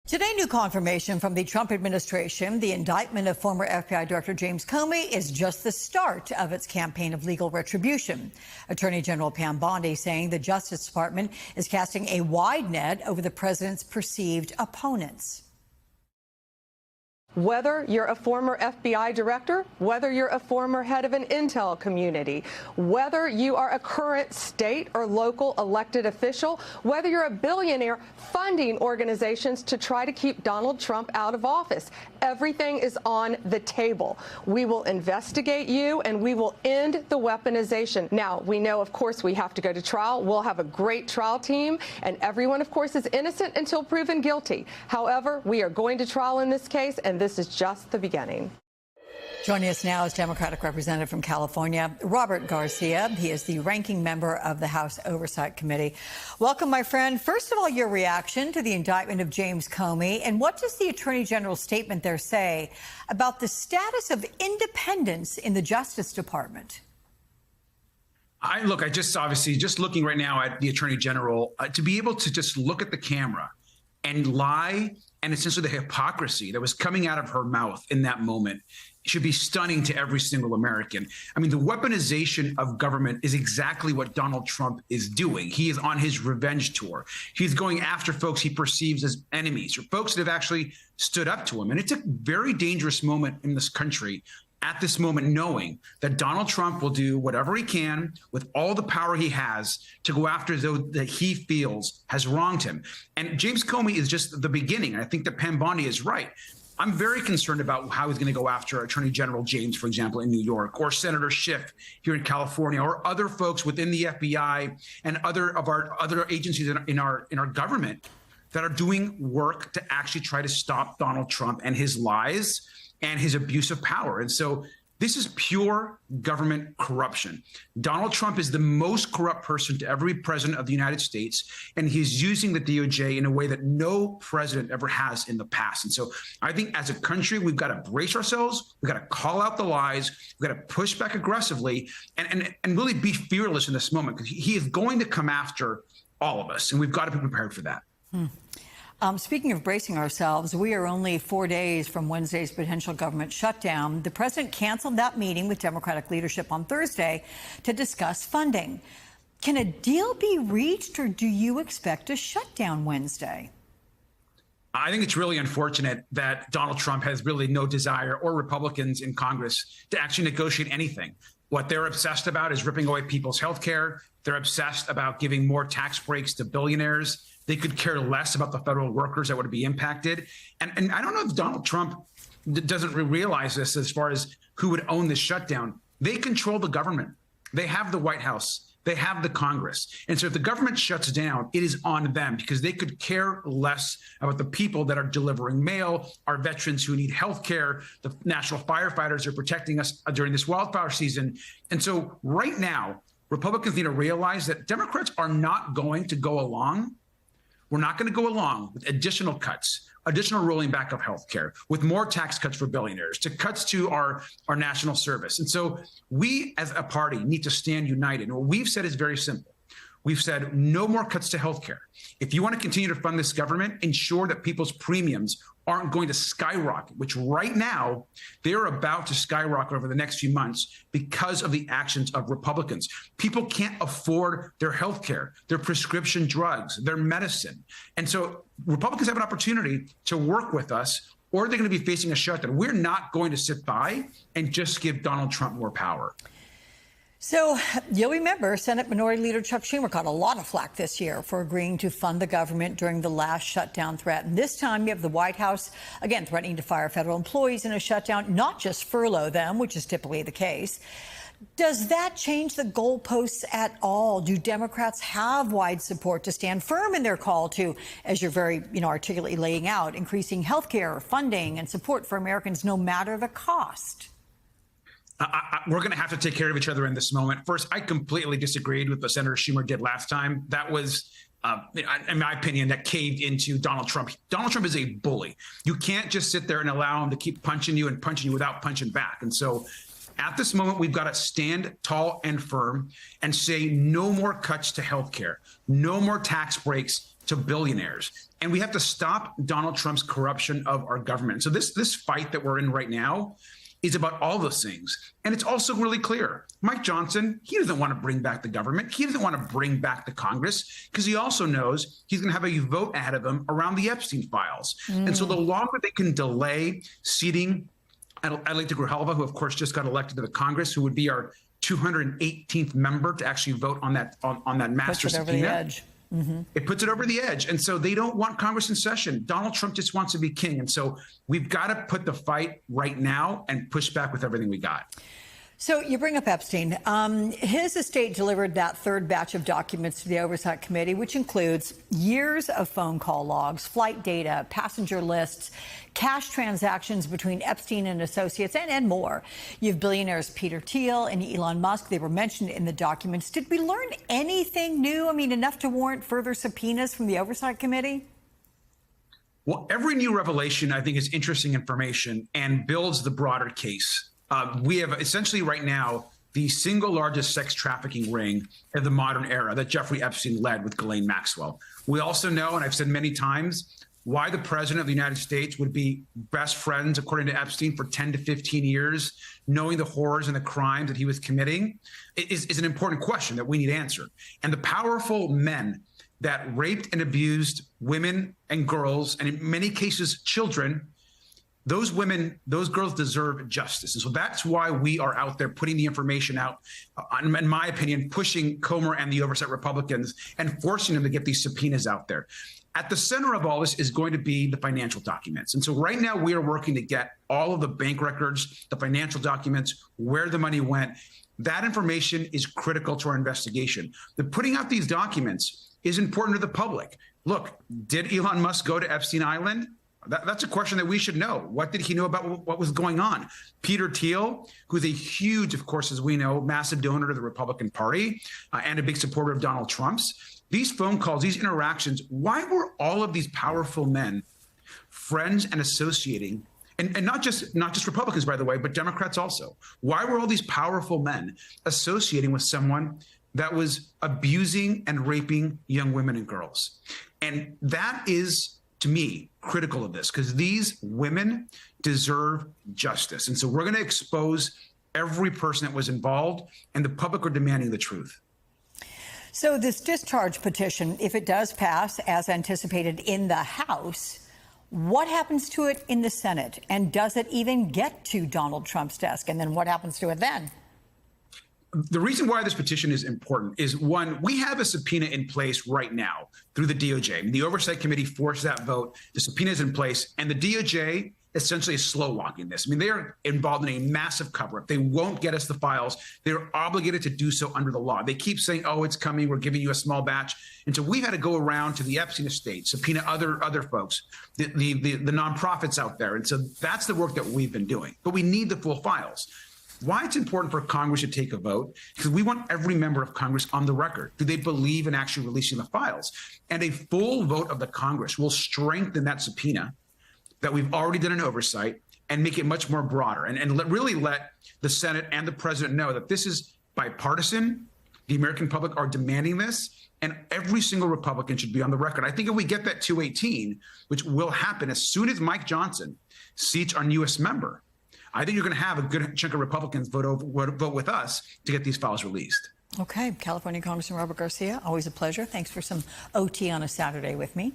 Today, new confirmation from the Trump administration. The indictment of former FBI Director James Comey is just the start of its campaign of legal retribution. Attorney General Pam Bondi saying the Justice Department is casting a wide net over the president's perceived opponents. Whether you're a former FBI director, whether you're a former head of an intel community, whether you are a current state or local elected official, whether you're a billionaire funding organizations to try to keep Donald Trump out of office, everything is on the table. We will investigate you and we will end the weaponization. Now, we know, of course, we have to go to trial. We'll have a great trial team, and everyone, of course, is innocent until proven guilty. However, we are going to trial in this case, and this is just the beginning. Joining us now is Democratic Representative from California, Robert Garcia. He is the ranking member of the House Oversight Committee. Welcome, my friend. First of all, your reaction to the indictment of James Comey, and what does the Attorney General's statement there say about the status of independence in the Justice Department? I just obviously just looking right now at the Attorney General, to be able to just look at the camera and lie, and essentially the hypocrisy that was coming out of her mouth in that moment should be stunning to every single American. I mean, the weaponization of government is exactly what Donald Trump is doing. He is on his revenge tour. He's going after folks he perceives as enemies or folks that have actually stood up to him. And it's a very dangerous moment in this country at this moment, knowing that Donald Trump will do whatever he can with all the power he has to go after those that he feels has wronged him. And James Comey is just the beginning. I think that Pam Bondi is right. I'm very concerned about how he's going to go after Attorney General James, for example, in New York, or Senator Schiff here in California, or other folks within the FBI and other agencies in our government that are doing work to actually try to stop Donald Trump and his lies and his abuse of power. And so this is pure government corruption. Donald Trump is the most corrupt person to ever be president of the United States, and he's using the DOJ in a way that no president ever has in the past. And so I think as a country, we've got to brace ourselves. We've got to call out the lies. We've got to push back aggressively and really be fearless in this moment, because he is going to come after all of us, and we've got to be prepared for that. Speaking of bracing ourselves, we are only 4 days from Wednesday's potential government shutdown. The president canceled that meeting with Democratic leadership on Thursday to discuss funding. Can a deal be reached, or do you expect a shutdown Wednesday? I think it's really unfortunate that Donald Trump has really no desire, or Republicans in Congress, to actually negotiate anything. What they're obsessed about is ripping away people's health care. They're obsessed about giving more tax breaks to billionaires. They could care less about the federal workers that would be impacted. And I don't know if Donald Trump doesn't realize this as far as who would own this shutdown. They control the government. They have the White House. They have the Congress. And so if the government shuts down, it is on them, because they could care less about the people that are delivering mail, our veterans who need health care, the national firefighters who are protecting us during this wildfire season. And so right now, Republicans need to realize that Democrats are not going to go along. We're not going to go along with additional cuts, additional rolling back of health care, with more tax cuts for billionaires, to cuts to our national service. And so we as a party need to stand united. And what we've said is very simple. We've said no more cuts to health care. If you want to continue to fund this government, ensure that people's premiums aren't going to skyrocket, which right now they're about to skyrocket over the next few months because of the actions of Republicans. People can't afford their health care, their prescription drugs, their medicine. And so Republicans have an opportunity to work with us, or they're going to be facing a shutdown. We're not going to sit by and just give Donald Trump more power. So you'll remember Senate Minority Leader Chuck Schumer got a lot of flack this year for agreeing to fund the government during the last shutdown threat. And this time you have the White House, again, threatening to fire federal employees in a shutdown, not just furlough them, which is typically the case. Does that change the goalposts at all? Do Democrats have wide support to stand firm in their call to, as you're very articulately laying out, increasing health care funding and support for Americans no matter the cost? We're going to have to take care of each other in this moment. First, I completely disagreed with what Senator Schumer did last time. That was, in my opinion, that caved into Donald Trump. Donald Trump is a bully. You can't just sit there and allow him to keep punching you without punching back. And so at this moment, we've got to stand tall and firm and say no more cuts to health care, no more tax breaks to billionaires. And we have to stop Donald Trump's corruption of our government. So this fight that we're in right now is about all those things. And it's also really clear. Mike Johnson, he doesn't want to bring back the government. He doesn't want to bring back the Congress because he also knows he's going to have a vote ahead of him around the Epstein files. And so the longer they can delay seating Adelaide Grijalva, who of course just got elected to the Congress, who would be our 218th member to actually vote on that master subpoena. Over the edge. It puts it over the edge. And so they don't want Congress in session. Donald Trump just wants to be king. And so we've got to put the fight right now and push back with everything we got. So you bring up Epstein. His estate delivered that third batch of documents to the Oversight Committee, which includes years of phone call logs, flight data, passenger lists, cash transactions between Epstein and associates, and more. You have billionaires Peter Thiel and Elon Musk. They were mentioned in the documents. Did we learn anything new? I mean, enough to warrant further subpoenas from the Oversight Committee? Well, every new revelation, I think, is interesting information and builds the broader case. We have essentially right now the single largest sex trafficking ring of the modern era that Jeffrey Epstein led with Ghislaine Maxwell. We also know, and I've said many times, why the president of the United States would be best friends, according to Epstein, for 10 to 15 years, knowing the horrors and the crimes that he was committing is an important question that we need answered. And the powerful men that raped and abused women and girls, and in many cases, children, those women, those girls deserve justice. And so that's why we are out there putting the information out, in my opinion, pushing Comer and the oversight Republicans and forcing them to get these subpoenas out there. At the center of all this is going to be the financial documents. And so right now we are working to get all of the bank records, the financial documents, where the money went. That information is critical to our investigation. The putting out these documents is important to the public. Look, did Elon Musk go to Epstein Island? That's a question that we should know. What did he know about what was going on? Peter Thiel, who's a huge, of course, as we know, massive donor to the Republican Party and a big supporter of Donald Trump's. These phone calls, these interactions, why were all of these powerful men friends and associating, and not just Republicans, by the way, but Democrats also? Why were all these powerful men associating with someone that was abusing and raping young women and girls? And that is, to me, critical of this, because these women deserve justice. And so we're going to expose every person that was involved, and the public are demanding the truth. So this discharge petition, if it does pass as anticipated in the House, what happens to it in the Senate? And does it even get to Donald Trump's desk? And then what happens to it then? The reason why this petition is important is, one, we have a subpoena in place right now through the DOJ. The Oversight Committee forced that vote. The subpoena is in place, and the DOJ essentially is slow walking this. I mean, they are involved in a massive cover-up. They won't get us the files. They're obligated to do so under the law. They keep saying, oh, it's coming, we're giving you a small batch. And so we've had to go around to the Epstein estate, subpoena other folks, the nonprofits out there. And so that's the work that we've been doing. But we need the full files. Why it's important for Congress to take a vote, because we want every member of Congress on the record. Do they believe in actually releasing the files? And a full vote of the Congress will strengthen that subpoena that we've already done an oversight and make it much more broader, and really let the Senate and the president know that this is bipartisan. The American public are demanding this, and every single Republican should be on the record. I think if we get that 218, which will happen as soon as Mike Johnson seats our newest member, I think you're going to have a good chunk of Republicans vote with us to get these files released. Okay. California Congressman Robert Garcia, always a pleasure. Thanks for some OT on a Saturday with me.